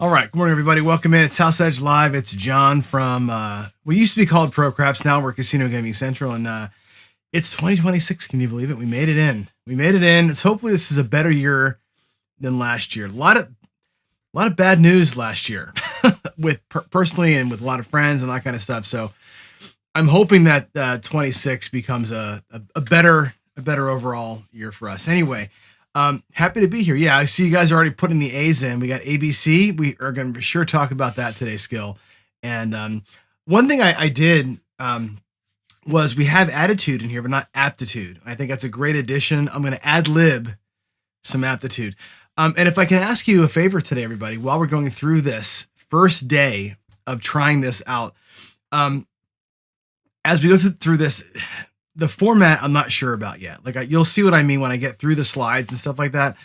All right. Good morning, everybody. Welcome in. It's House Edge Live. It's John from what used to be called Pro Craps. Now we're Casino Gaming Central, and it's 2026. Can you believe it? We made it in. We made it in. It's hopefully this is a better year than last year. A lot of bad news last year, with personally and with a lot of friends and that kind of stuff. So I'm hoping that 26 becomes a better overall year for us. Anyway. Happy to be here. Yeah, I see you guys are already putting the A's in. We got ABC. We are going to for sure talk about that today, Skill. And one thing I did was we have attitude in here, but not aptitude. I think that's a great addition. I'm going to ad lib some aptitude. And if I can ask you a favor today, everybody, while we're going through this first day of trying this out, as we go through this, the format I'm not sure about yet. Like you'll see what I mean when I get through the slides and stuff like that.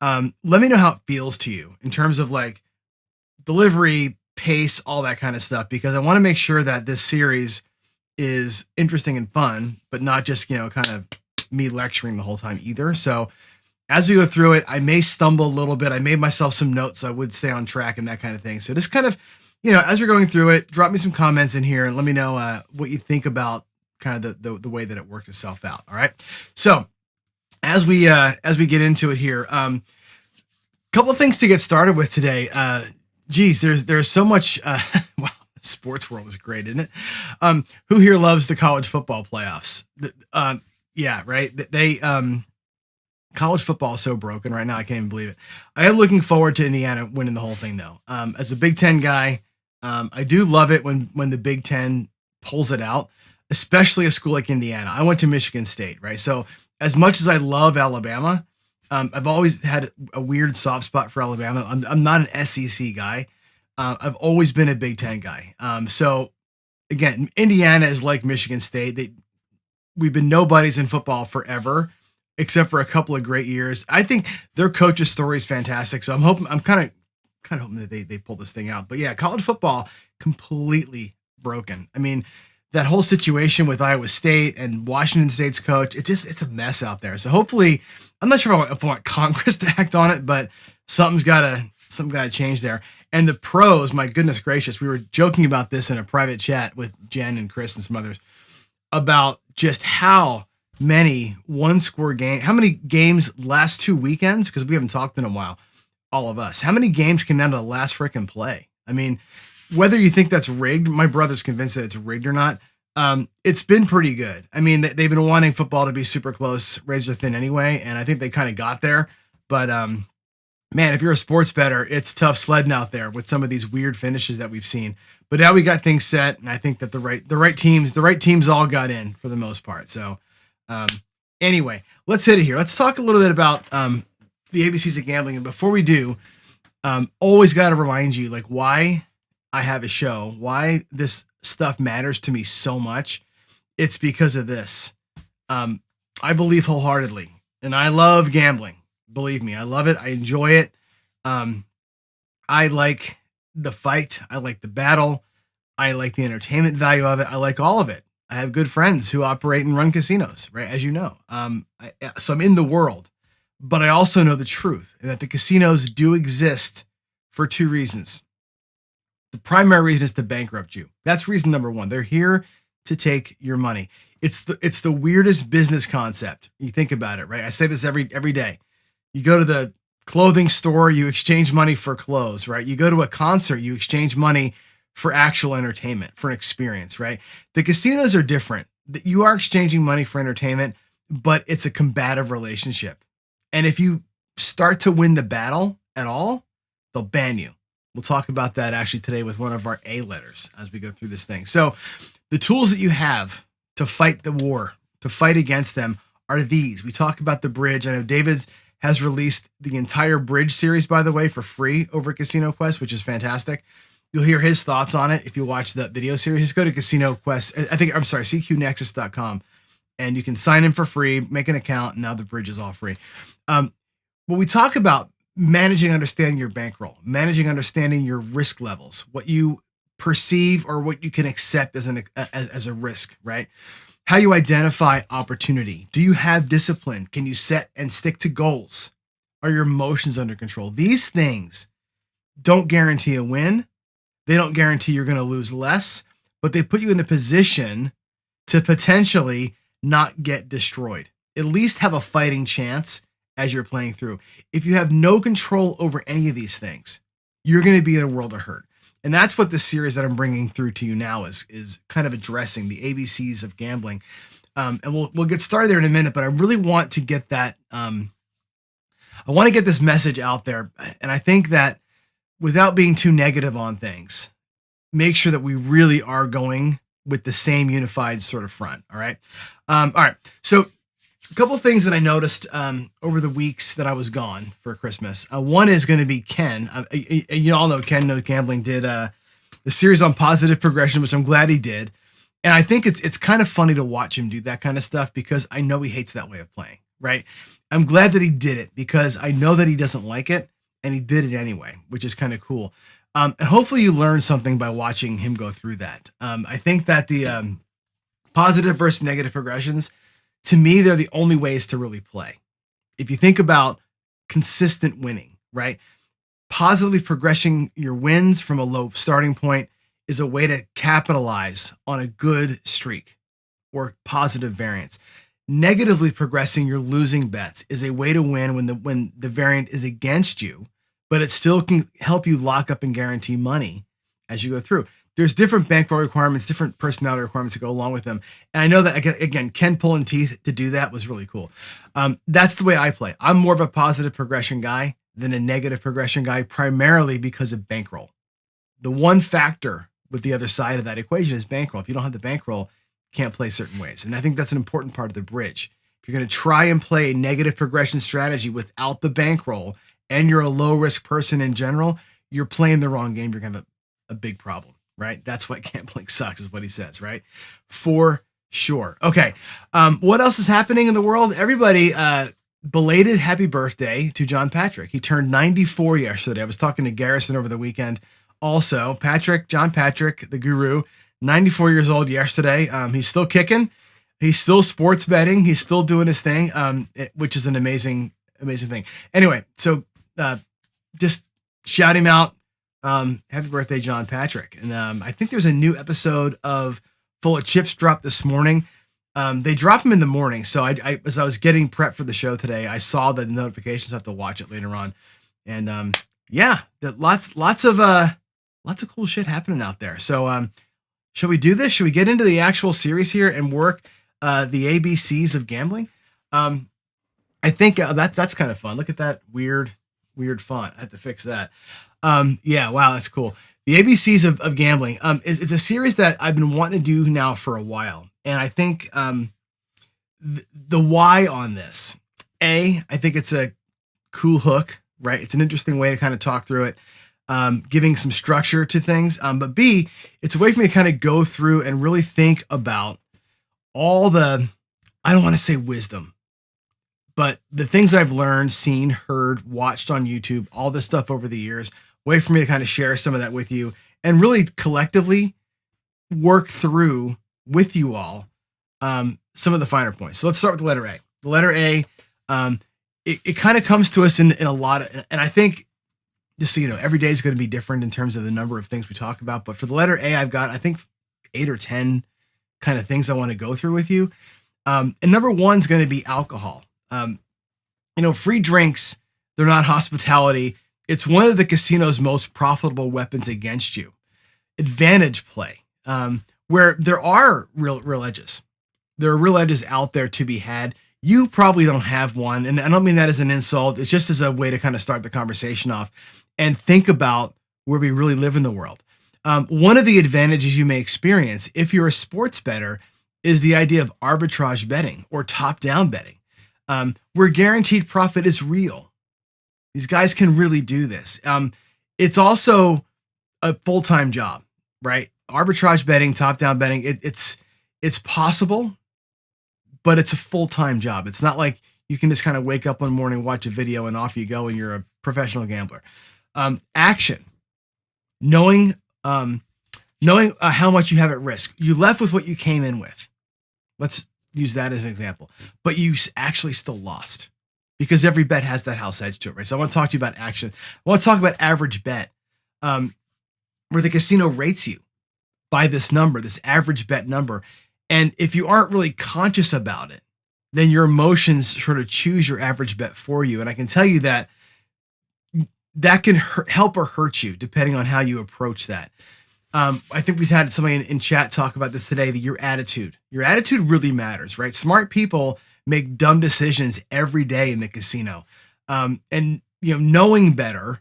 Let me know how it feels to you in terms of like delivery, pace, all that kind of stuff, because I want to make sure that this series is interesting and fun, but not just, kind of me lecturing the whole time either. So as we go through it, I may stumble a little bit. I made myself some notes so I would stay on track and that kind of thing. So just kind of, as we're going through it, drop me some comments in here and let me know what you think about kind of the way that it works itself out. All right. So as we get into it here, couple of things to get started with today. There's so much, wow, sports world is great, isn't it? Who here loves the college football playoffs? Yeah, right. They, college football is so broken right now. I can't even believe it. I am looking forward to Indiana winning the whole thing though. As a Big Ten guy, I do love it when the Big Ten pulls it out, especially a school like Indiana. I went to Michigan State, right? So as much as I love Alabama, I've always had a weird soft spot for Alabama. I'm not an SEC guy. I've always been a Big Ten guy. So again, Indiana is like Michigan State. We've been nobodies in football forever, except for a couple of great years. I think their coach's story is fantastic. So I'm kind of hoping that they pull this thing out. But yeah, college football completely broken. I mean, that whole situation with Iowa State and Washington State's coach, it's a mess out there. So hopefully, I'm not sure if I want Congress to act on it, but something's got to change there. And the pros, my goodness gracious, we were joking about this in a private chat with Jen and Chris and some others about just how many one-score games, how many games last 2 weekends, because we haven't talked in a while, all of us, how many games came down to the last freaking play? I mean, whether you think that's rigged, my brother's convinced that it's rigged or not. It's been pretty good. I mean, they've been wanting football to be super close, razor thin anyway, and I think they kind of got there. But man, if you're a sports bettor, it's tough sledding out there with some of these weird finishes that we've seen. But now we got things set, and I think that the right teams all got in for the most part. So anyway, let's hit it here. Let's talk a little bit about the ABCs of gambling, and before we do, always got to remind you like why I have a show, why this stuff matters to me so much. It's because of this. I believe wholeheartedly, and I love gambling. Believe me, I love it. I enjoy it. I like the fight. I like the battle. I like the entertainment value of it. I like all of it. I have good friends who operate and run casinos, right? As you know. So I'm in the world, but I also know the truth that the casinos do exist for two reasons. The primary reason is to bankrupt you. That's reason number one. They're here to take your money. It's the weirdest business concept. You think about it, right? I say this every day. You go to the clothing store, you exchange money for clothes, right? You go to a concert, you exchange money for actual entertainment, for an experience, right? The casinos are different. You are exchanging money for entertainment, but it's a combative relationship. And if you start to win the battle at all, they'll ban you. We'll talk about that actually today with one of our A letters as we go through this thing. So the tools that you have to fight the war, to fight against them, are these. We talk about the bridge. I know David's has released the entire bridge series, by the way, for free over at Casino Quest, which is fantastic. You'll hear his thoughts on it if you watch the video series. Just go to Casino Quest. CQNexus.com, and you can sign in for free, make an account, and now the bridge is all free. When we talk about managing, understanding your bankroll, managing, understanding your risk levels, what you perceive or what you can accept as a risk, right? How you identify opportunity. Do you have discipline? Can you set and stick to goals? Are your emotions under control? These things don't guarantee a win. They don't guarantee you're going to lose less, but they put you in a position to potentially not get destroyed. At least have a fighting chance as you're playing through. If you have no control over any of these things, you're going to be in a world of hurt. And that's what the series that I'm bringing through to you now is kind of addressing the ABCs of gambling. And we'll get started there in a minute, but I really want to get that. I want to get this message out there, and I think that without being too negative on things, make sure that we really are going with the same unified sort of front. All right. All right. So a couple of things that I noticed over the weeks that I was gone for Christmas. One is going to be Ken. You all know Ken Knows Gambling did the series on positive progression, which I'm glad he did. And I think it's kind of funny to watch him do that kind of stuff because I know he hates that way of playing, right? I'm glad that he did it because I know that he doesn't like it, and he did it anyway, which is kind of cool. And hopefully you learn something by watching him go through that. I think that the positive versus negative progressions, to me, they're the only ways to really play. If you think about consistent winning, right? Positively progressing your wins from a low starting point is a way to capitalize on a good streak or positive variance. Negatively progressing your losing bets is a way to win when the variant is against you, but it still can help you lock up and guarantee money as you go through. There's different bankroll requirements, different personality requirements to go along with them. And I know that, again, Ken pulling teeth to do that was really cool. That's the way I play. I'm more of a positive progression guy than a negative progression guy, primarily because of bankroll. The one factor with the other side of that equation is bankroll. If you don't have the bankroll, you can't play certain ways. And I think that's an important part of the bridge. If you're going to try and play a negative progression strategy without the bankroll and you're a low risk person in general, you're playing the wrong game. You're going to have a big problem, right? That's why gambling sucks is what he says, right? For sure. Okay. What else is happening in the world? Everybody, belated happy birthday to John Patrick. He turned 94 yesterday. I was talking to Garrison over the weekend. Also, John Patrick, the guru, 94 years old yesterday. He's still kicking. He's still sports betting. He's still doing his thing, which is an amazing thing. Anyway, so just shout him out. Happy birthday, John Patrick. And I think there's a new episode of Full of Chips dropped this morning. They drop them in the morning. So I as I was getting prepped for the show today, I saw the notifications. I have to watch it later on. And yeah, lots of cool shit happening out there. So shall we do this? Should we get into the actual series here and work the ABCs of gambling? I think that's kind of fun. Look at that weird font. I have to fix that. Yeah, wow, that's cool. The ABCs of gambling. It's a series that I've been wanting to do now for a while. And I think the why on this, I think it's a cool hook, right? It's an interesting way to kind of talk through it, giving some structure to things. But B, it's a way for me to kind of go through and really think about all the, I don't want to say wisdom, but the things I've learned, seen, heard, watched on YouTube, all this stuff over the years, way for me to kind of share some of that with you and really collectively work through with you all some of the finer points. So let's start with the letter A. The letter A, it kind of comes to us in a lot of, and I think, just so you know, every day is going to be different in terms of the number of things we talk about. But for the letter A, I've got, I think, 8 or 10 kind of things I want to go through with you. And number one is going to be alcohol. Free drinks, they're not hospitality. It's one of the casino's most profitable weapons against you. Advantage play, where there are real edges. There are real edges out there to be had. You probably don't have one. And I don't mean that as an insult. It's just as a way to kind of start the conversation off and think about where we really live in the world. One of the advantages you may experience if you're a sports bettor is the idea of arbitrage betting or top-down betting, where guaranteed profit is real. These guys can really do this. It's also a full-time job, right? Arbitrage betting, top-down betting, it's possible, but it's a full-time job. It's not like you can just kind of wake up one morning, watch a video, and off you go, and you're a professional gambler. Action, knowing how much you have at risk. You left with what you came in with. Let's use that as an example. But you actually still lost because every bet has that house edge to it, right? So I want to talk to you about action. I want to talk about average bet. where the casino rates you by this number, this average bet number. And if you aren't really conscious about it, then your emotions sort of choose your average bet for you. And I can tell you that that can help or hurt you depending on how you approach that. I think we've had somebody in chat talk about this today, that your attitude really matters, right? Smart people make dumb decisions every day in the casino. And knowing better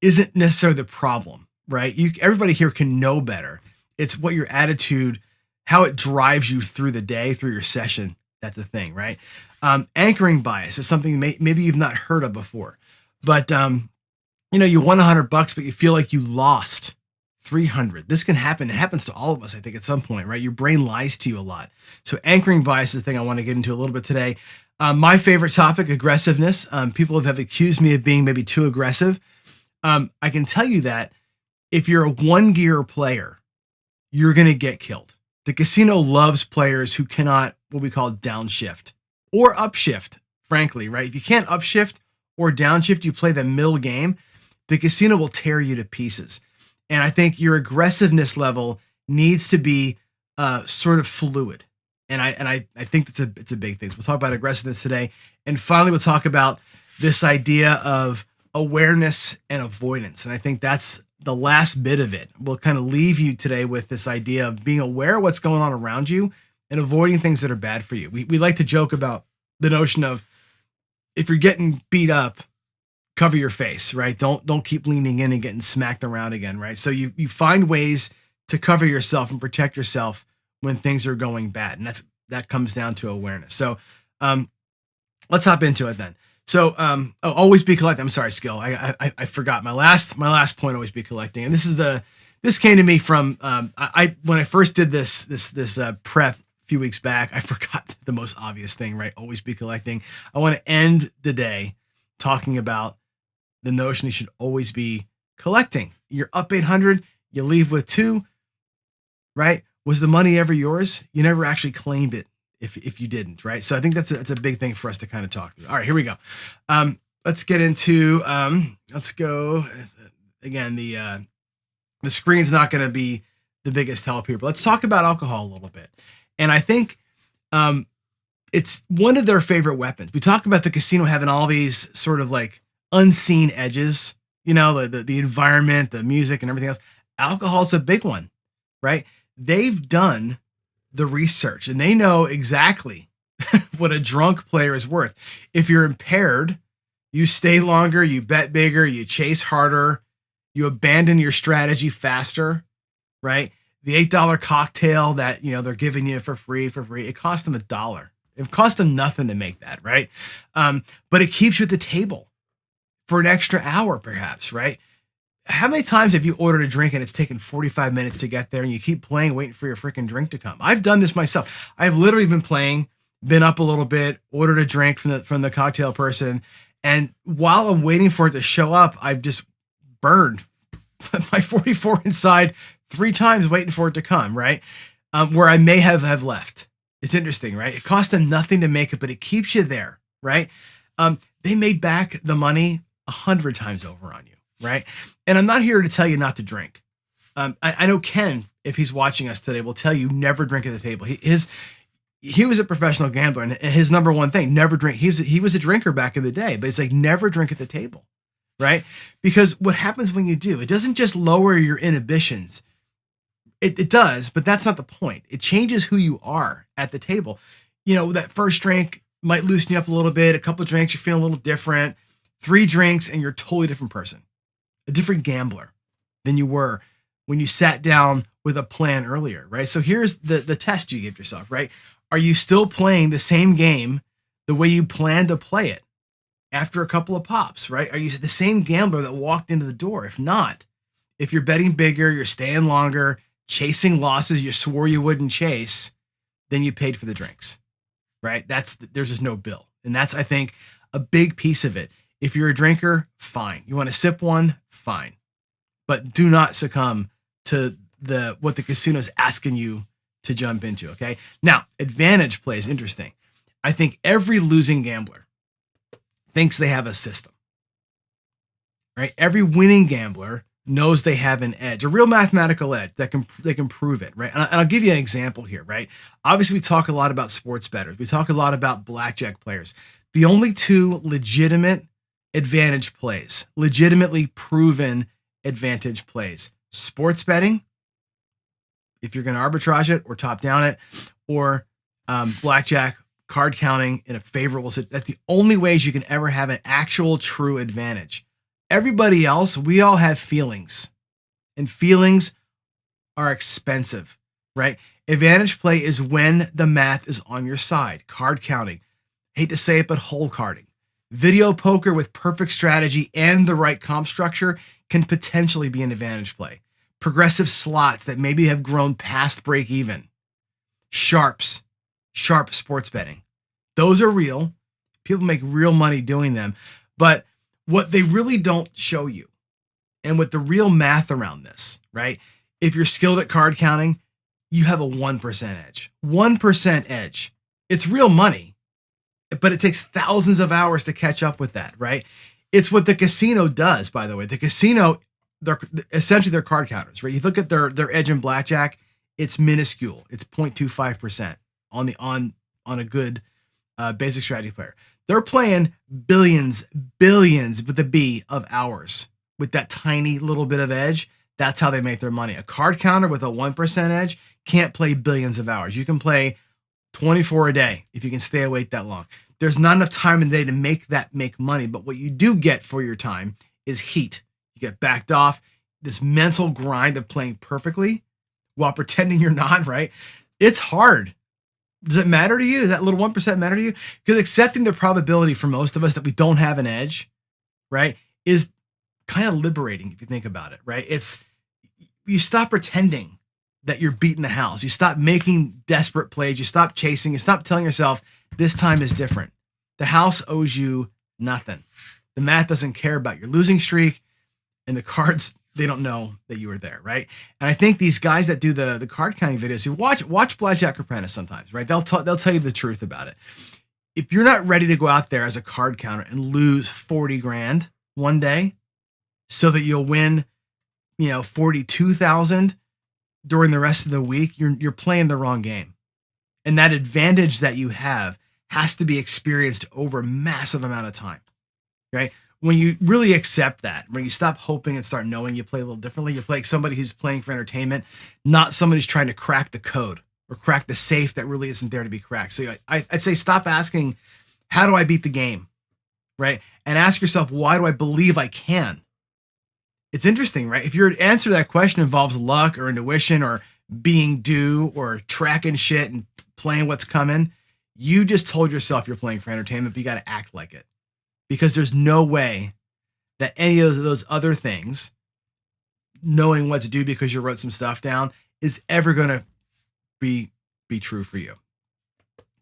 isn't necessarily the problem, right? Everybody here can know better. It's what your attitude, how it drives you through the day, through your session. That's the thing, right? Anchoring bias is something maybe you've not heard of before, but you won $100, but you feel like you lost 300. This can happen. It happens to all of us, I think, at some point, right? Your brain lies to you a lot. So anchoring bias is the thing I want to get into a little bit today. My favorite topic, aggressiveness. People have accused me of being maybe too aggressive. I can tell you that if you're a one gear player, you're going to get killed. The casino loves players who cannot, what we call downshift or upshift, frankly, right? If you can't upshift or downshift, you play the middle game, the casino will tear you to pieces. And I think your aggressiveness level needs to be sort of fluid. And I think it's a big thing. So we'll talk about aggressiveness today. And finally, we'll talk about this idea of awareness and avoidance. And I think that's the last bit of it. We'll kind of leave you today with this idea of being aware of what's going on around you and avoiding things that are bad for you. We like to joke about the notion of, if you're getting beat up, cover your face, right? Don't keep leaning in and getting smacked around again, right? So you find ways to cover yourself and protect yourself when things are going bad. And that comes down to awareness. So let's hop into it then. So always be collecting. I'm sorry, Skill. I forgot my last point. Always be collecting. And this came to me from when I first did this prep a few weeks back. I forgot the most obvious thing, right? Always be collecting. I want to end the day talking about the notion you should always be collecting. You're up 800. You leave with 2, right? Was the money ever yours? You never actually claimed it if you didn't, right? So I think that's a big thing for us to kind of talk through. All right, here we go. Let's get into, let's go again. The screen's not going to be the biggest help here, but let's talk about alcohol a little bit. And I think it's one of their favorite weapons. We talk about the casino having all these sort of like unseen edges, the environment, the music and everything else. Alcohol's a big one, right? They've done the research and they know exactly what a drunk player is worth. If you're impaired, you stay longer, you bet bigger, you chase harder, you abandon your strategy faster, right? The $8 cocktail that, they're giving you for free, it cost them $1. It cost them nothing to make that, right? But it keeps you at the table for an extra hour, perhaps, right? How many times have you ordered a drink and it's taken 45 minutes to get there and you keep playing, waiting for your freaking drink to come? I've done this myself. I've literally been playing, been up a little bit, ordered a drink from the cocktail person. And while I'm waiting for it to show up, I've just burned my 44 inside 3 times waiting for it to come, right? Where I may have left. It's interesting, right? It cost them nothing to make it, but it keeps you there, right? They made back the money 100 times over on you, right? And I'm not here to tell you not to drink. I know Ken, if he's watching us today, will tell you never drink at the table. He was a professional gambler, and his number one thing, never drink. He was a drinker back in the day, but it's like never drink at the table, right? Because what happens when you do, it doesn't just lower your inhibitions. It does, but that's not the point. It changes who you are at the table. That first drink might loosen you up a little bit. A couple of drinks, you're feeling a little different. 3 drinks, and you're a totally different person, a different gambler than you were when you sat down with a plan earlier, right? So here's the test you give yourself, right? Are you still playing the same game the way you planned to play it after a couple of pops, right? Are you the same gambler that walked into the door? If not, if you're betting bigger, you're staying longer, chasing losses you swore you wouldn't chase, then you paid for the drinks, right? There's just no bill. And that's, I think, a big piece of it. If you're a drinker, fine. You want to sip one, fine. But do not succumb to what the casino's asking you to jump into, okay? Now, advantage play is interesting. I think every losing gambler thinks they have a system, right? Every winning gambler knows they have an edge, a real mathematical edge that they can prove it, right? And I'll give you an example here, right? Obviously, we talk a lot about sports bettors. We talk a lot about blackjack players. The only two legitimate advantage plays, legitimately proven advantage plays, sports betting, if you're going to arbitrage it or top down it, or blackjack card counting in a favorable situation. That's the only ways you can ever have an actual true advantage. Everybody else, we all have feelings, and feelings are expensive, right? Advantage play is when the math is on your side. Card counting, hate to say it, but hole carding. Video poker with perfect strategy and the right comp structure can potentially be an advantage play. Progressive slots that maybe have grown past break even. Sharp sports betting. Those are real. People make real money doing them. But what they really don't show you, and with the real math around this, right? If you're skilled at card counting, you have a 1% edge. 1% edge. It's real money, but it takes thousands of hours to catch up with that, right? It's what the casino does, by the way. The casino, they're essentially they're card counters, right? You look at their edge in blackjack, it's minuscule. It's 0.25% on a good basic strategy player. They're playing billions with the B of hours with that tiny little bit of edge. That's how they make their money. A card counter with a 1% edge can't play billions of hours. You can play 24 a day if you can stay awake that long. There's not enough time in the day to make money, but what you do get for your time is heat. You get backed off, this mental grind of playing perfectly while pretending you're not, right? It's hard. Does it matter to you? Does that little 1% matter to you? Because accepting the probability for most of us that we don't have an edge, right, is kind of liberating if you think about it, right? It's, you stop pretending that you're beating the house. You stop making desperate plays. You stop chasing. You stop telling yourself this time is different. The house owes you nothing. The math doesn't care about your losing streak, and the cards, they don't know that you were there, right? And I think these guys that do the card counting videos, who watch Blackjack Apprentice sometimes, right? They'll tell you the truth about it. If you're not ready to go out there as a card counter and lose 40 grand one day so that you'll win, 42,000 during the rest of the week, you're playing the wrong game. And that advantage that you have has to be experienced over a massive amount of time, right? When you really accept that, when you stop hoping and start knowing you play a little differently, you play like somebody who's playing for entertainment, not somebody who's trying to crack the code or crack the safe that really isn't there to be cracked. So I'd say stop asking, how do I beat the game, right? And ask yourself, why do I believe I can? It's interesting, right? If your answer to that question involves luck or intuition or being due or tracking shit and playing what's coming, you just told yourself you're playing for entertainment, but you got to act like it. Because there's no way that any of those other things, knowing what to do because you wrote some stuff down, is ever going to be true for you.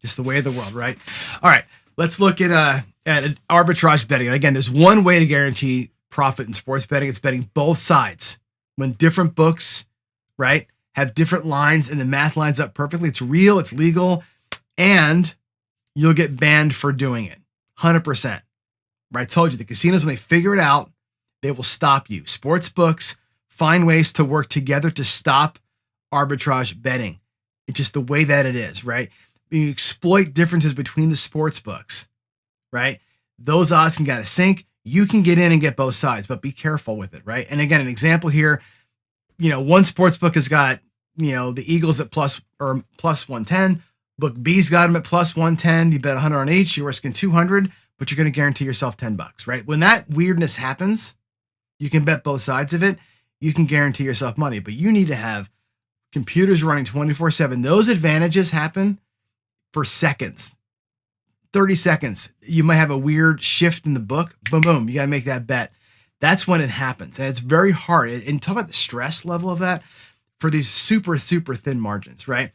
Just the way of the world, right? All right, let's look at arbitrage betting. And again, there's one way to guarantee profit in sports betting. It's betting both sides. When different books, right, have different lines and the math lines up perfectly, it's real, it's legal, and you'll get banned for doing it. 100%. Right? I told you, the casinos, when they figure it out, they will stop you. Sports books find ways to work together to stop arbitrage betting. It's just the way that it is, right? You exploit differences between the sports books, right? Those odds can get a sink. You can get in and get both sides, but be careful with it, right? And again, an example here, one sports book has got, the Eagles at plus 110. Book B's got them at plus 110. You bet 100 on each. You're risking 200. But you're going to guarantee yourself $10, right? When that weirdness happens, you can bet both sides of it. You can guarantee yourself money, but you need to have computers running 24/7. Those advantages happen for seconds, 30 seconds. You might have a weird shift in the book. Boom, boom. You got to make that bet. That's when it happens. And it's very hard. And talk about the stress level of that for these super, super thin margins, right?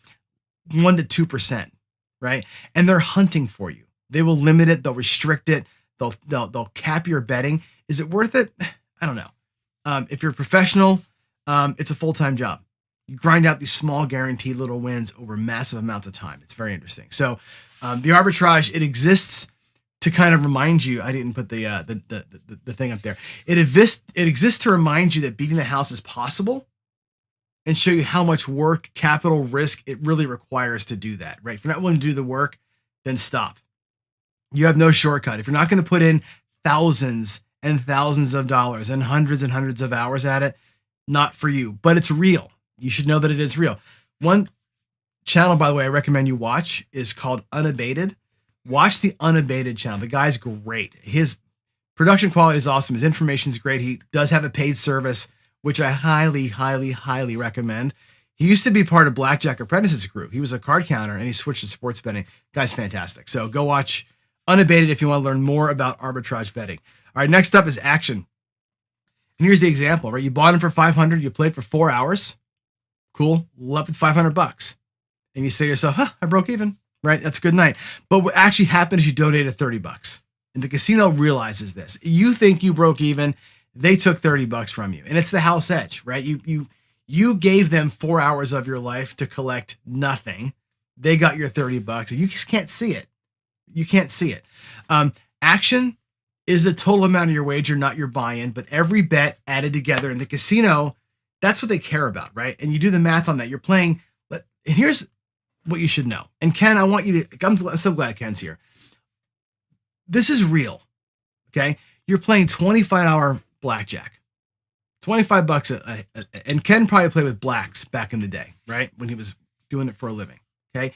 1% to 2%, right? And they're hunting for you. They will limit it. They'll restrict it. They'll cap your betting. Is it worth it? I don't know. If you're a professional, it's a full-time job. You grind out these small guaranteed little wins over massive amounts of time. It's very interesting. So the arbitrage, it exists to kind of remind you, I didn't put the thing up there. It exists to remind you that beating the house is possible and show you how much work, capital, risk it really requires to do that, right? If you're not willing to do the work, then stop. You have no shortcut. If you're not going to put in thousands and thousands of dollars and hundreds of hours at it, not for you, but it's real. You should know that it is real. One channel, by the way, I recommend you watch is called Unabated. Watch the Unabated channel. The guy's great. His production quality is awesome. His information is great. He does have a paid service, which I highly recommend. He used to be part of Blackjack Apprentices group. He was a card counter and he switched to sports betting. Guy's fantastic. So go watch Unabated if you want to learn more about arbitrage betting. All right, next up is action. And here's the example, right? You bought him for 500, you played for 4 hours. Cool, left with $500. And you say to yourself, I broke even, right? That's a good night. But what actually happened is you donated $30. And the casino realizes this. You think you broke even, they took $30 from you. And it's the house edge, right? You gave them 4 hours of your life to collect nothing. They got your $30 and you just can't see it. You can't see it. Action is the total amount of your wager, not your buy-in, but every bet added together in the casino, that's what they care about, right? And you do the math on that. You're playing, and here's what you should know. And Ken, I want you to, I'm so glad Ken's here. This is real, okay? You're playing 25-hour blackjack, $25 and Ken probably played with blacks back in the day, right? When he was doing it for a living, okay?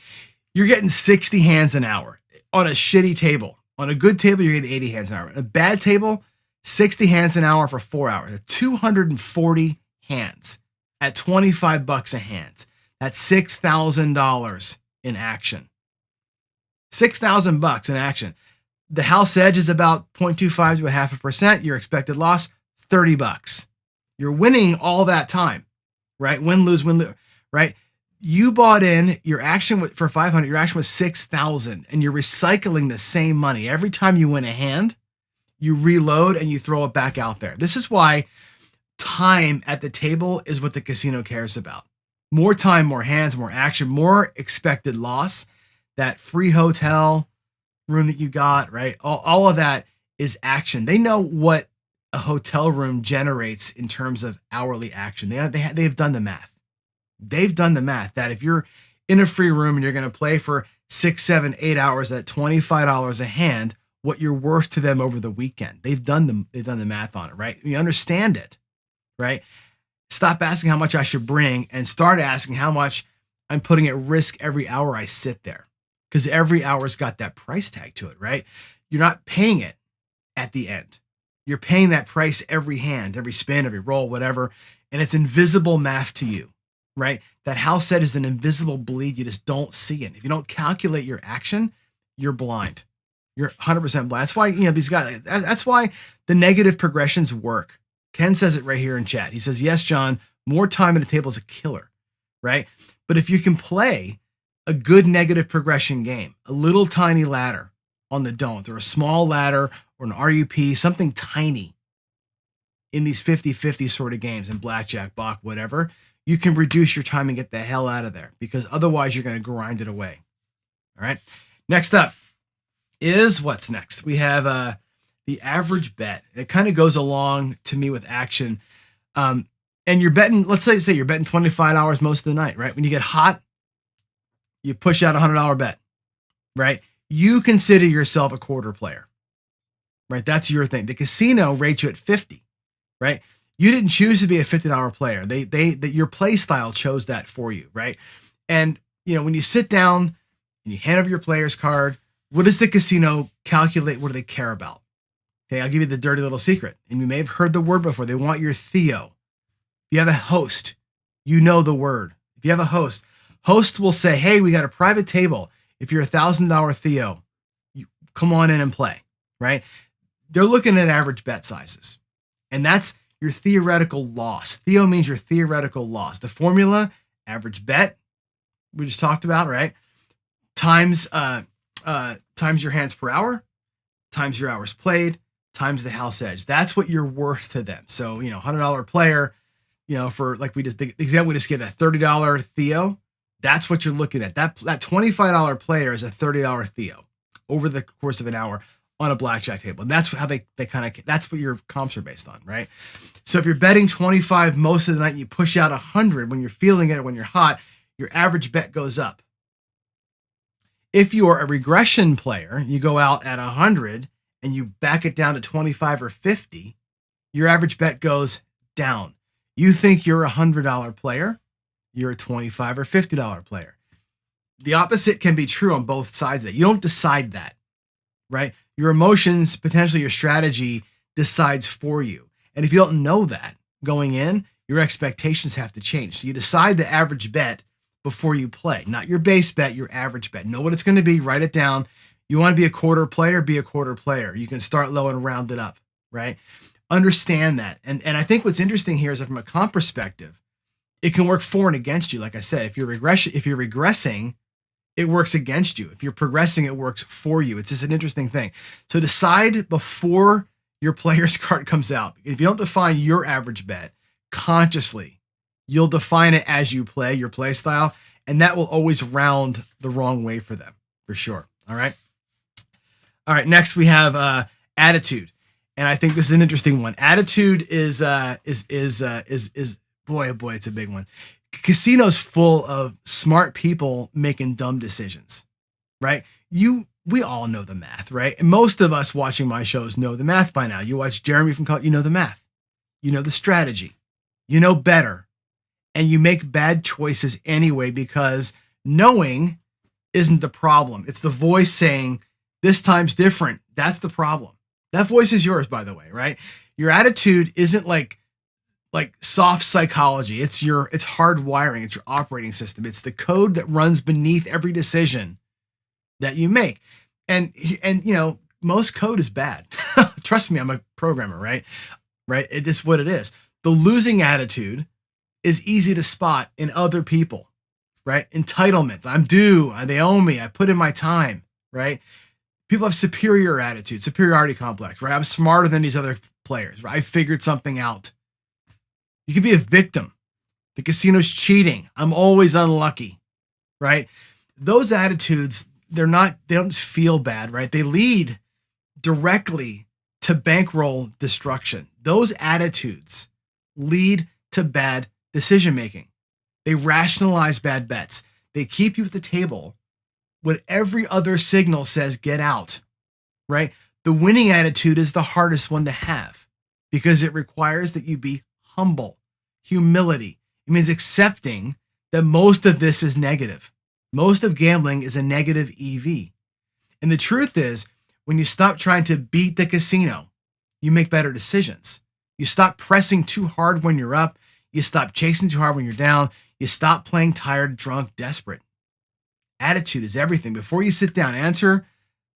You're getting 60 hands an hour on a shitty table. On a good table, you're getting 80 hands an hour. On a bad table, 60 hands an hour for 4 hours. 240 hands at $25 a hand. That's $6,000 in action. $6,000 in action. The house edge is about 0.25 to 0.5%. Your expected loss, $30. You're winning all that time, right? Win, lose, right? You bought in your action for 500, your action was 6,000 and you're recycling the same money. Every time you win a hand, you reload and you throw it back out there. This is why time at the table is what the casino cares about. More time, more hands, more action, more expected loss. That free hotel room that you got, right? All of that is action. They know what a hotel room generates in terms of hourly action. They've done the math. They've done the math that if you're in a free room and you're going to play for 6, 7, 8 hours at $25 a hand, what you're worth to them over the weekend. They've done the math on it, right? You understand it, right? Stop asking how much I should bring and start asking how much I'm putting at risk every hour I sit there, because every hour's got that price tag to it, right? You're not paying it at the end. You're paying that price every hand, every spin, every roll, whatever, and it's invisible math to you. Right? That house set is an invisible bleed. You just don't see it. If you don't calculate your action, you're blind. You're 100% blind. That's why, these guys, that's why the negative progressions work. Ken says it right here in chat. He says, yes, John, more time at the table is a killer, right? But if you can play a good negative progression game, a little tiny ladder on the don't, or a small ladder or an RUP, something tiny in these 50-50 sort of games in blackjack, Bach, whatever, you can reduce your time and get the hell out of there, because otherwise you're going to grind it away. All right. Next up is what's next. We have the average bet. It kind of goes along to me with action. And you're betting, let's say you're betting $25 most of the night, right? When you get hot, you push out $100 bet, right? You consider yourself a quarter player, right? That's your thing. The casino rates you at 50, right? You didn't choose to be a $50 player. Your play style chose that for you, right? And when you sit down and you hand over your player's card, what does the casino calculate? What do they care about? Okay, I'll give you the dirty little secret. And you may have heard the word before. They want your Theo. If you have a host, you know the word. If you have a host will say, hey, we got a private table. If you're $1,000 Theo, you come on in and play, right? They're looking at average bet sizes. And that's your theoretical loss. Theo means your theoretical loss. The formula, average bet, we just talked about, right? Times your hands per hour, times your hours played, times the house edge. That's what you're worth to them. So, $100 player, for like the example we just gave, that $30 Theo, that's what you're looking at. That $25 player is a $30 Theo over the course of an hour. on a blackjack table. And that's how they kind of, that's what your comps are based on, right? So if you're betting 25 most of the night and you push out 100 when you're feeling it, when you're hot, your average bet goes up. If you're a regression player, you go out at 100 and you back it down to 25 or 50, your average bet goes down. You think you're a $100 player, you're a $25 or $50 player. The opposite can be true on both sides of it. You don't decide that, right? Your emotions, potentially your strategy decides for you. And if you don't know that going in, your expectations have to change. So you decide the average bet before you play, not your base bet, your average bet. Know what it's going to be, write it down. You want to be a quarter player, be a quarter player. You can start low and round it up, right? Understand that. And I think what's interesting here is that from a comp perspective, it can work for and against you. Like I said, if you're regressing, it works against you. If you're progressing, it works for you. It's just an interesting thing. So decide before your player's card comes out. If you don't define your average bet consciously, you'll define it as you play, your play style, and that will always round the wrong way for them, for sure. All right. All right. Next we have attitude. And I think this is an interesting one. Attitude is boy, oh boy, it's a big one. Casino's full of smart people making dumb decisions, right? We all know the math, right? And most of us watching my shows know the math by now. You watch Jeremy from college, you know the math, you know the strategy, you know better, and you make bad choices anyway because knowing isn't the problem. It's the voice saying this time's different. That's the problem. That voice is yours, by the way, right? Your attitude isn't like soft psychology. It's hard wiring. It's your operating system. It's the code that runs beneath every decision that you make. And you know, most code is bad. Trust me, I'm a programmer, right? Right? It is what it is. The losing attitude is easy to spot in other people, right? Entitlement. I'm due. They owe me. I put in my time, right? People have superior attitude, superiority complex, right? I'm smarter than these other players, right? I figured something out. You could be a victim. The casino's cheating. I'm always unlucky, right? Those attitudes, they don't feel bad, right? They lead directly to bankroll destruction. Those attitudes lead to bad decision-making. They rationalize bad bets. They keep you at the table when every other signal says get out, right? The winning attitude is the hardest one to have because it requires that you be humble. Humility. It means accepting that most of this is negative. Most of gambling is a negative EV. And the truth is, when you stop trying to beat the casino, you make better decisions. You stop pressing too hard when you're up. You stop chasing too hard when you're down. You stop playing tired, drunk, desperate. Attitude is everything. Before you sit down, answer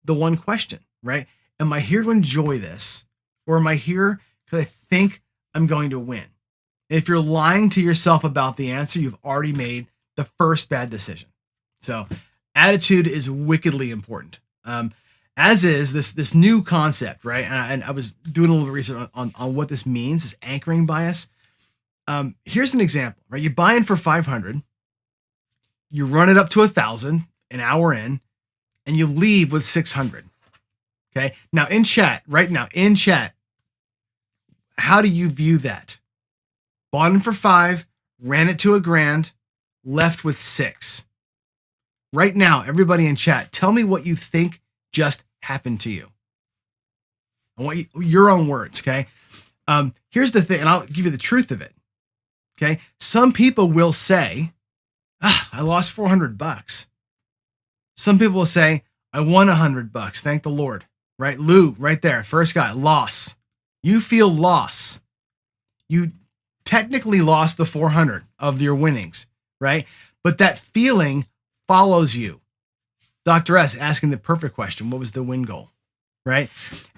the one question, right? Am I here to enjoy this? Or am I here because I think I'm going to win? And if you're lying to yourself about the answer, you've already made the first bad decision. So attitude is wickedly important. As is this new concept, right? And I was doing a little research on what this means, this anchoring bias. Here's an example, right? You buy in for 500, you run it up to 1,000 an hour in, and you leave with 600. Okay. Now right now in chat, how do you view that? Bought in for 5, ran it to $1,000, left with 6. Right now, everybody in chat, tell me what you think just happened to you. I want your own words, okay? Here's the thing, and I'll give you the truth of it. Okay, some people will say, I lost $400. Some people will say, I won $100. Thank the Lord. Right, Lou, right there, first guy, loss. You feel loss. You technically lost the 400 of your winnings, right? But that feeling follows you. Dr. S asking the perfect question. What was the win goal, right?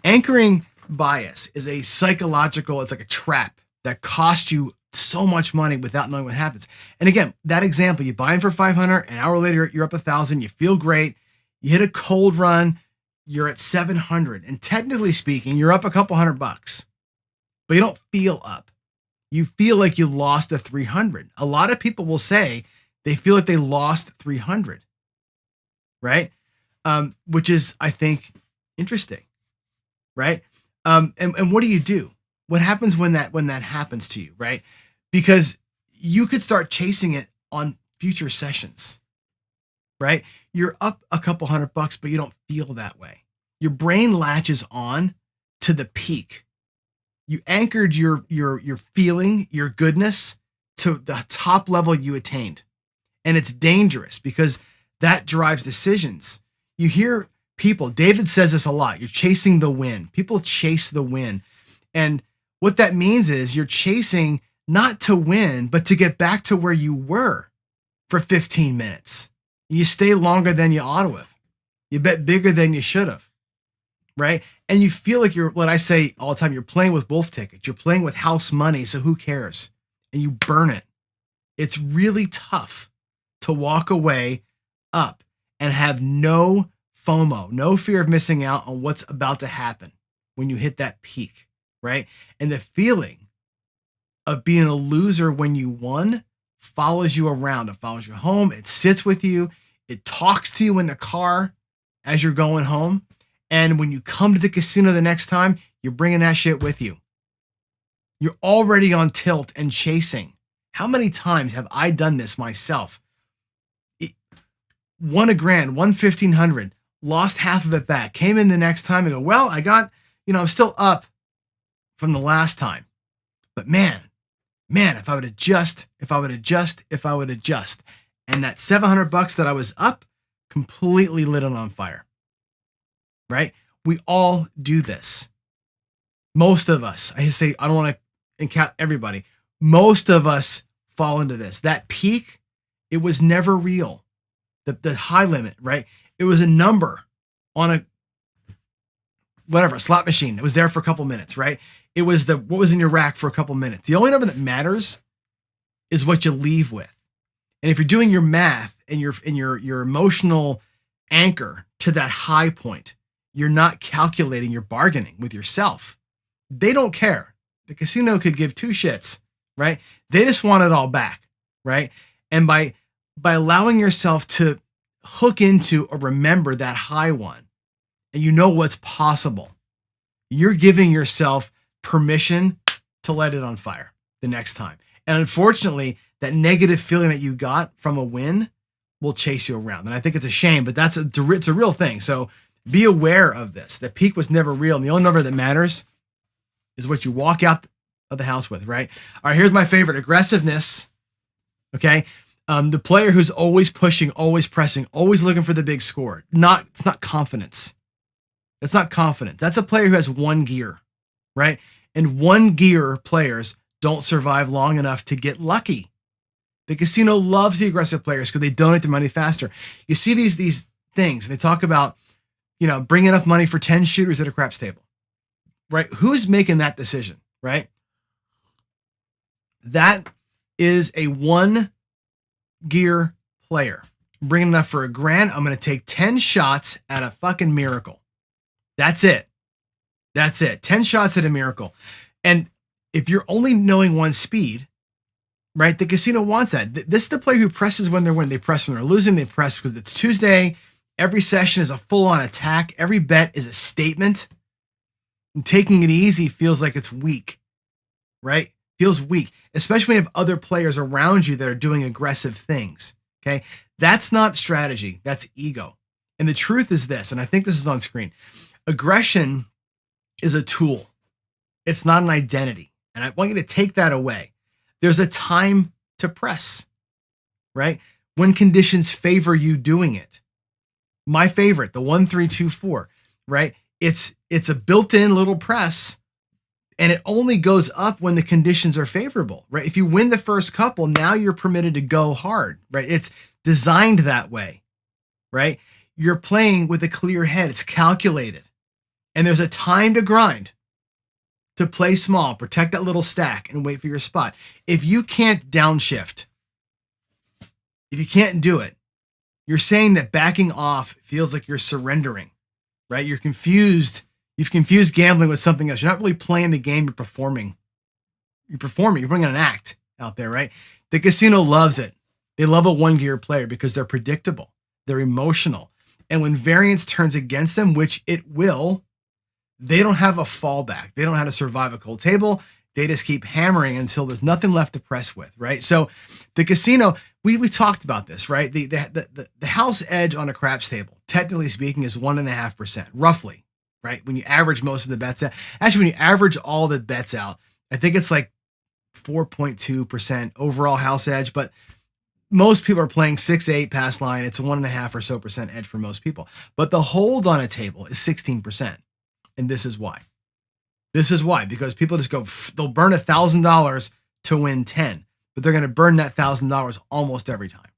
Anchoring bias is a psychological, it's like a trap that costs you so much money without knowing what happens. And again, that example, you buy in for 500, an hour later, you're up 1,000, you feel great. You hit a cold run, you're at 700. And technically speaking, you're up a couple $100, but you don't feel up. You feel like you lost a 300. A lot of people will say they feel like they lost 300, right? Which is, I think, interesting. right? And what do? What happens when that happens to you, right? Because you could start chasing it on future sessions, right? You're up a couple $100, but you don't feel that way. Your brain latches on to the peak. You anchored your feeling, your goodness to the top level you attained. And it's dangerous because that drives decisions. You hear people, David says this a lot, you're chasing the win. People chase the win. And what that means is you're chasing not to win, but to get back to where you were for 15 minutes. You stay longer than you ought to have. You bet bigger than you should have, right? And you feel like you're, what I say all the time, you're playing with wolf tickets. You're playing with house money, so who cares? And you burn it. It's really tough to walk away up and have no FOMO, no fear of missing out on what's about to happen when you hit that peak, right? And the feeling of being a loser when you won follows you around. It follows you home. It sits with you. It talks to you in the car as you're going home. And when you come to the casino the next time, you're bringing that shit with you. You're already on tilt and chasing. How many times have I done this myself? Won $1,000, won 1,500, lost half of it back, came in the next time and go, well, I got, I'm still up from the last time. But man, if I would adjust. And that $700 that I was up completely lit it on fire, right? We all do this. Most of us, I say, I don't want to encap everybody. Most of us fall into this. That peak, it was never real. The high limit, right? It was a number on a slot machine. It was there for a couple minutes, right? It was what was in your rack for a couple minutes. The only number that matters is what you leave with. And if you're doing your math and your emotional anchor to that high point, you're not calculating, you're bargaining with yourself. They don't care. The casino could give two shits, right? They just want it all back, right? And by allowing yourself to hook into or remember that high one, and you know what's possible, you're giving yourself permission to let it on fire the next time. And unfortunately, that negative feeling that you got from a win will chase you around. And I think it's a shame, but it's a real thing. So be aware of this. The peak was never real. And the only number that matters is what you walk out of the house with, right? All right, here's my favorite, aggressiveness. Okay. The player who's always pushing, always pressing, always looking for the big score. It's not confidence. It's not confidence. That's a player who has one gear, right? And one gear players don't survive long enough to get lucky. The casino loves the aggressive players because they donate their money faster. You see these things, and they talk about, bring enough money for 10 shooters at a craps table, right? Who's making that decision, right? That is a one gear player. Bring enough for $1,000. I'm going to take 10 shots at a fucking miracle. That's it. 10 shots at a miracle. And if you're only knowing one speed, right, the casino wants that. This is the player who presses when they're winning. They press when they're losing. They press because it's Tuesday. Every session is a full-on attack. Every bet is a statement. And taking it easy feels like it's weak, right? Feels weak, especially when you have other players around you that are doing aggressive things, okay? That's not strategy. That's ego. And the truth is this, and I think this is on screen. Aggression is a tool. It's not an identity. And I want you to take that away. There's a time to press, right? When conditions favor you doing it. My favorite, the 1-3-2-4, right? It's a built-in little press, and it only goes up when the conditions are favorable, right? If you win the first couple, now you're permitted to go hard, right? It's designed that way, right? You're playing with a clear head. It's calculated. And there's a time to grind, to play small, protect that little stack, and wait for your spot. If you can't downshift, if you can't do it, you're saying that backing off feels like you're surrendering, right? You're confused. You've confused gambling with something else. You're not really playing the game. You're performing. You're bringing an act out there, right? The casino loves it. They love a one-gear player because they're predictable. They're emotional. And when variance turns against them, which it will, They don't have a fallback. They don't know how to survive a cold table. They just keep hammering until there's nothing left to press with, right? So the casino, we talked about this, right? The house edge on a craps table, technically speaking, is 1.5%, roughly, right? When you average most of the bets out. Actually, when you average all the bets out, I think it's like 4.2% overall house edge, but most people are playing 6-8 pass line. It's a 1.5% or so edge for most people. But the hold on a table is 16%. And this is why. This is why, because people just go, they'll burn $1,000 to win 10, but they're going to burn that $1,000 almost every time,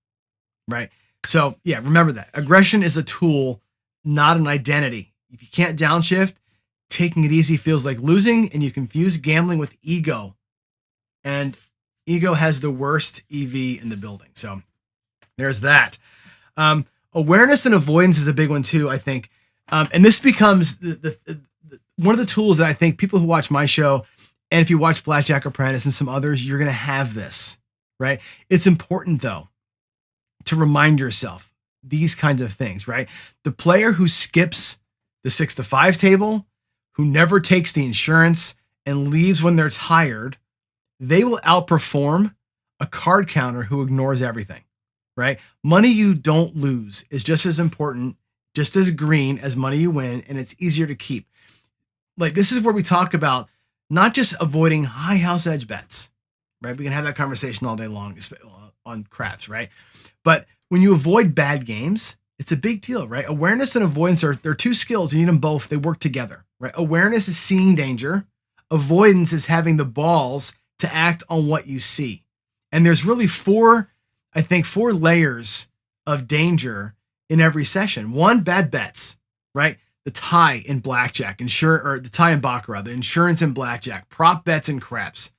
right? So yeah, remember that. Aggression is a tool, not an identity. If you can't downshift, taking it easy feels like losing, and you confuse gambling with ego. And ego has the worst EV in the building. So there's that. Awareness and avoidance is a big one too, I think. And this becomes one of the tools that I think people who watch my show, and if you watch Blackjack Apprentice and some others, you're going to have this, right? It's important though to remind yourself these kinds of things, right? The player who skips the 6-5 table, who never takes the insurance and leaves when they're tired, they will outperform a card counter who ignores everything, right? Money you don't lose is just as important, just as green as money you win, and it's easier to keep. Like, this is where we talk about not just avoiding high house edge bets, right? We can have that conversation all day long on craps, right? But when you avoid bad games, it's a big deal, right? Awareness and avoidance they're two skills. You need them both. They work together, right? Awareness is seeing danger. Avoidance is having the balls to act on what you see. And there's really four layers of danger in every session. One, bad bets, right? The tie in blackjack, the tie in baccarat, the insurance in blackjack, prop bets and craps.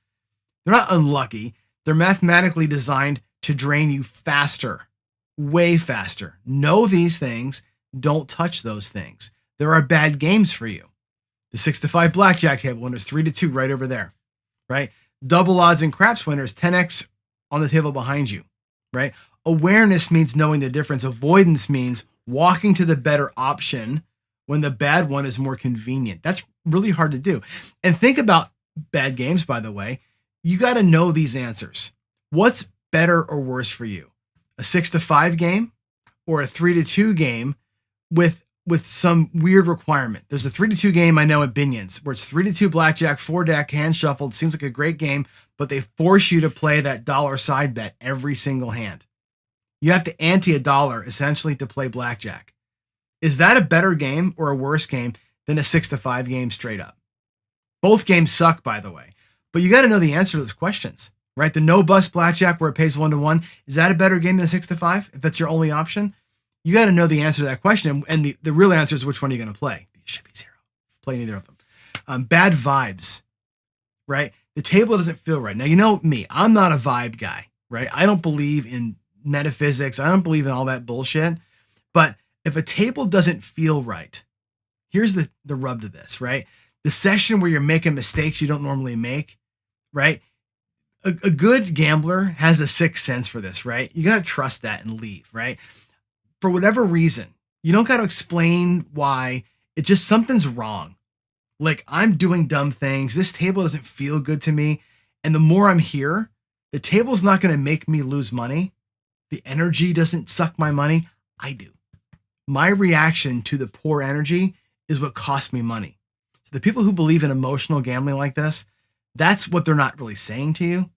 They're not unlucky. They're mathematically designed to drain you faster, way faster. Know these things. Don't touch those things. There are bad games for you. The 6-5 blackjack table winners 3-2 right over there, right? Double odds and craps winners 10x on the table behind you, right? Awareness means knowing the difference. Avoidance means walking to the better option when the bad one is more convenient. That's really hard to do. And think about bad games, by the way. You got to know these answers. What's better or worse for you? A 6-5 game or a 3-2 game with some weird requirement? There's a 3-2 game I know at Binion's where it's 3-2 blackjack, 4-deck, hand shuffled. Seems like a great game, but they force you to play that dollar side bet every single hand. You have to ante $1 essentially to play blackjack. Is that a better game or a worse game than a 6-5 game straight up? Both games suck, by the way, but you got to know the answer to those questions, right? The no bust blackjack where it pays 1-1. Is that a better game than 6-5? If that's your only option, you got to know the answer to that question. And the real answer is which one are you going to play? It should be 0. Play neither of them. Bad vibes, right? The table doesn't feel right. Now, you know me, I'm not a vibe guy, right? I don't believe in metaphysics. I don't believe in all that bullshit. But if a table doesn't feel right, here's the rub to this, right? The session where you're making mistakes you don't normally make, right? A good gambler has a sixth sense for this, right? You got to trust that and leave, right? For whatever reason, you don't got to explain why. It just, something's wrong. Like, I'm doing dumb things. This table doesn't feel good to me. And the more I'm here, the table's not going to make me lose money. The energy doesn't suck my money. I do. My reaction to the poor energy is what costs me money. So the people who believe in emotional gambling like this, that's what they're not really saying to you,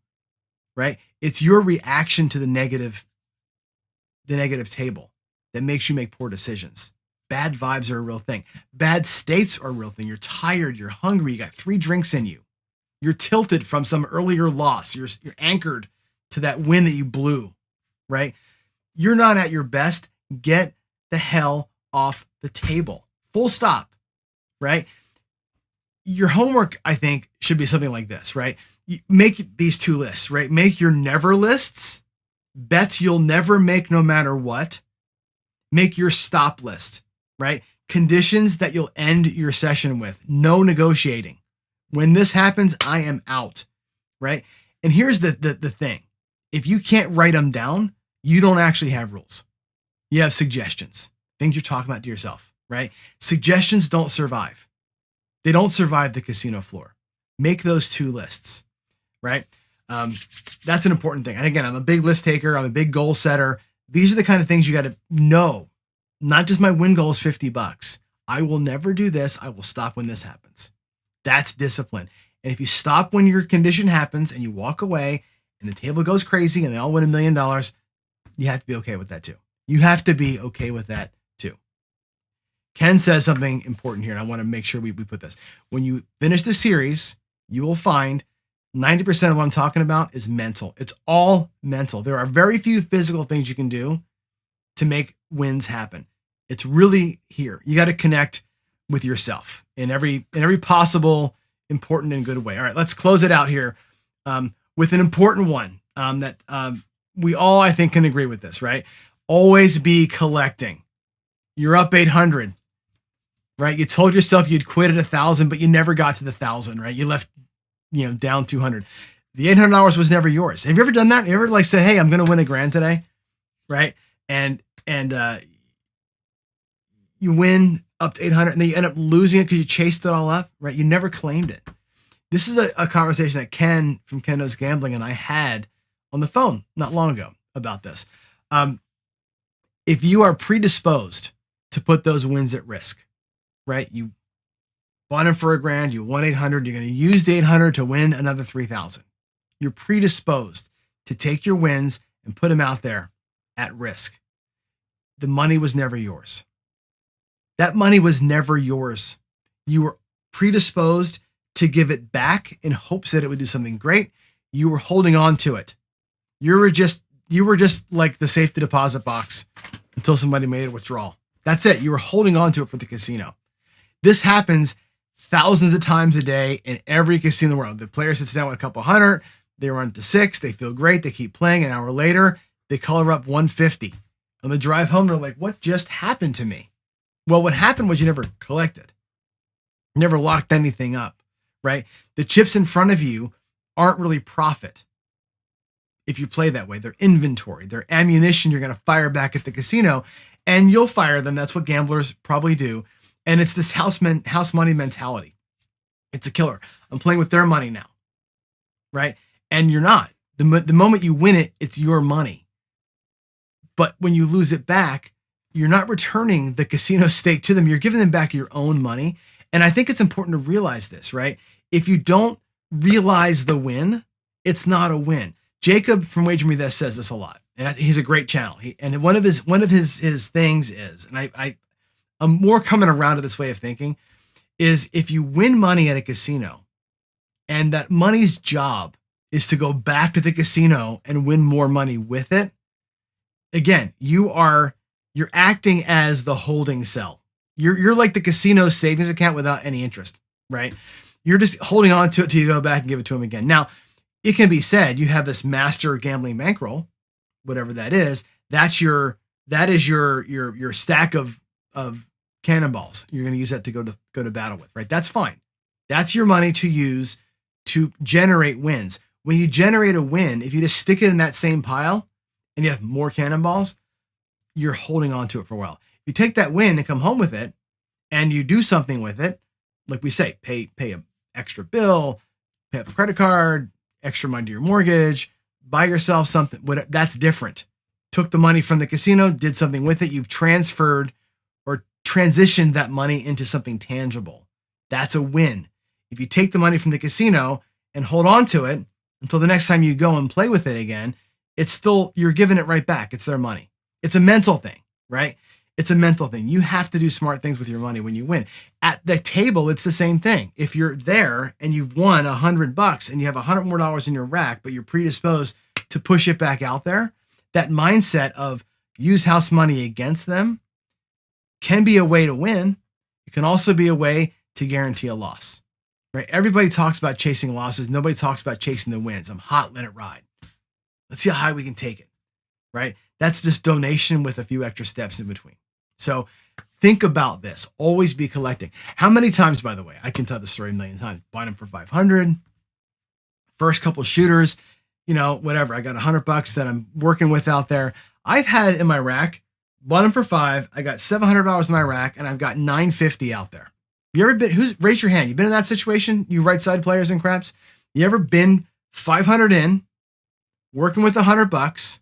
right? It's your reaction to the negative table that makes you make poor decisions. Bad vibes are a real thing. Bad states are a real thing. You're tired, you're hungry, you got 3 drinks in you. You're tilted from some earlier loss. You're anchored to that win that you blew, right? You're not at your best. Get the hell off the table. Full stop, right? Your homework, I think, should be something like this, right? You make these 2 lists, right? Make your never lists, bets you'll never make no matter what. Make your stop list, right? Conditions that you'll end your session with. No negotiating. When this happens, I am out, right? And here's the thing. If you can't write them down, you don't actually have rules. You have suggestions, things you're talking about to yourself, right? Suggestions don't survive. they don't survive the casino floor. Make those two lists, right? That's an important thing. And again, I'm a big list taker. I'm a big goal setter. These are the kind of things you got to know. Not just my win goal is $50. I will never do this. I will stop when this happens. That's discipline. And if you stop when your condition happens and you walk away and the table goes crazy and they all win $1 million, you have to be okay with that too. You have to be okay with that too. Ken says something important here, and I want to make sure we put this. When you finish the series, you will find 90% of what I'm talking about is mental. It's all mental. There are very few physical things you can do to make wins happen. It's really here. You got to connect with yourself in every possible important and good way. All right, let's close it out here with an important one that we all, I think, can agree with this, right? Always be collecting. You're up 800, right? You told yourself you'd quit at 1,000, but you never got to the 1,000, right? You left, down 200. The $800 was never yours. Have you ever done that? You ever like say, "Hey, I'm going to win $1,000 today," right? And you win up to 800, and then you end up losing it because you chased it all up, right? You never claimed it. This is a conversation that Ken from Ken Knows Gambling and I had on the phone not long ago about this. If you are predisposed to put those wins at risk, right? You bought them for $1,000, you won 800, you're going to use the 800 to win another 3,000. You're predisposed to take your wins and put them out there at risk. The money was never yours. That money was never yours. You were predisposed to give it back in hopes that it would do something great. You were holding on to it. You were just like the safety deposit box until somebody made a withdrawal. That's it. You were holding on to it for the casino. This happens thousands of times a day in every casino in the world. The player sits down with a couple hundred, they run to 6, they feel great, they keep playing. An hour later, they color up 150. On the drive home, they're like, "What just happened to me?" Well, what happened was you never collected. You never locked anything up, right? The chips in front of you aren't really profit. If you play that way, they're inventory, they're ammunition you're going to fire back at the casino, and you'll fire them. That's what gamblers probably do. And it's this house money mentality. It's a killer. I'm playing with their money now, right? And you're not. The moment you win it, it's your money. But when you lose it back, you're not returning the casino stake to them. You're giving them back your own money. And I think it's important to realize this, right? If you don't realize the win, it's not a win. Jacob from Wager Me This says this a lot, and he's a great channel. And one of his things is, and I'm more coming around to this way of thinking, is if you win money at a casino, and that money's job is to go back to the casino and win more money with it, again, you're acting as the holding cell. You're like the casino savings account without any interest, right? You're just holding on to it till you go back and give it to him again. Now, it can be said you have this master gambling bankroll, whatever that is. That is your stack of cannonballs. You're going to use that to go to battle with, right? That's fine. That's your money to use to generate wins. When you generate a win, if you just stick it in that same pile and you have more cannonballs, you're holding on to it for a while. If you take that win and come home with it and you do something with it, like we say, pay an extra bill, pay up a credit card, extra money to your mortgage, buy yourself something, that's different. Took the money from the casino, did something with it. You've transferred or transitioned that money into something tangible. That's a win. If you take the money from the casino and hold on to it until the next time you go and play with it again, you're giving it right back. It's their money. It's a mental thing, right? It's a mental thing. You have to do smart things with your money when you win. At the table, it's the same thing. If you're there and you've won $100 and you have $100 more in your rack, but you're predisposed to push it back out there, that mindset of use house money against them can be a way to win. It can also be a way to guarantee a loss, right? Everybody talks about chasing losses. Nobody talks about chasing the wins. I'm hot, let it ride. Let's see how high we can take it, right? That's just donation with a few extra steps in between. So think about this. Always be collecting. How many times, by the way, I can tell the story a million times. Bought them for 500. First couple shooters, whatever. I got $100 that I'm working with out there. I've had in my rack, bought them for $5. I got $700 in my rack, and I've got $950 out there. You ever been, raise your hand. You been in that situation? You right side players and craps? You ever been 500 in, working with $100?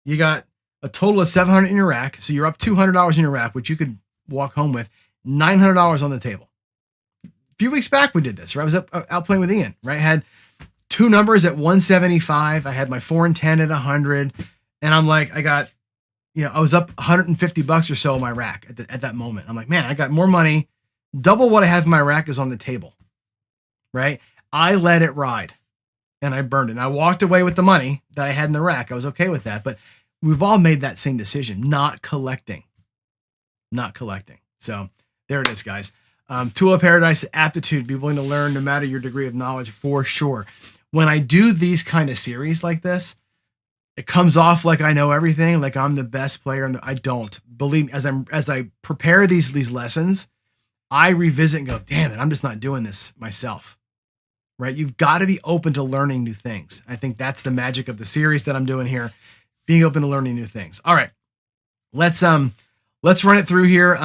You got a total of 700 in your rack. So you're up $200 in your rack, which you could walk home with $900 on the table. A few weeks back, we did this, right? I was out playing with Ian, right? Had two numbers at 175. I had my 4 and 10 at 100. And I'm like, I was up $150 or so in my rack at that moment. I'm like, man, I got more money. Double what I have in my rack is on the table, right? I let it ride and I burned it. And I walked away with the money that I had in the rack. I was okay with that. But we've all made that same decision, not collecting. So there it is, guys. Tool of Paradise, aptitude, be willing to learn no matter your degree of knowledge, for sure. When I do these kind of series like this, it comes off like I know everything, like I'm the best player, and I don't. Believe me, as I prepare these lessons, I revisit and go, damn it, I'm just not doing this myself. Right? You've got to be open to learning new things. I think that's the magic of the series that I'm doing here, being open to learning new things. All right. Let's run it through here.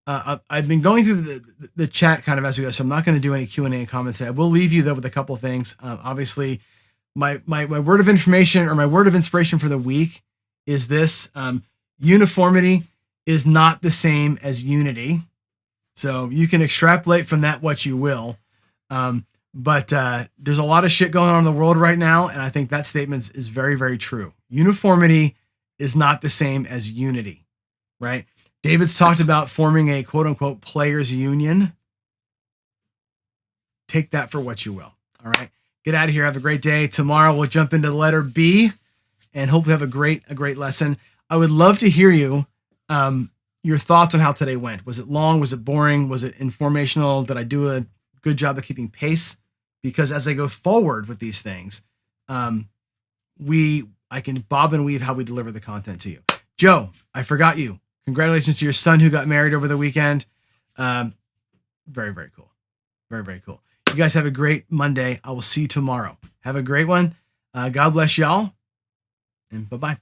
I've been going through the chat kind of as we go, so I'm not going to do any Q&A and comments today. I will leave you though with a couple of things. Obviously, my word of information or my word of inspiration for the week is this: uniformity is not the same as unity. So you can extrapolate from that what you will. But there's a lot of shit going on in the world right now, and I think that statement is very, very true. Uniformity is not the same as unity, right? David's talked about forming a quote-unquote players union. Take that for what you will, all right? Get out of here. Have a great day. Tomorrow we'll jump into the letter B and hopefully have a great lesson. I would love to hear you, your thoughts on how today went. Was it long? Was it boring? Was it informational? Did I do a good job of keeping pace? Because as I go forward with these things, I can bob and weave how we deliver the content to you. Joe, I forgot you. Congratulations to your son who got married over the weekend. Very, very cool. Very, very cool. You guys have a great Monday. I will see you tomorrow. Have a great one. God bless y'all. And bye-bye.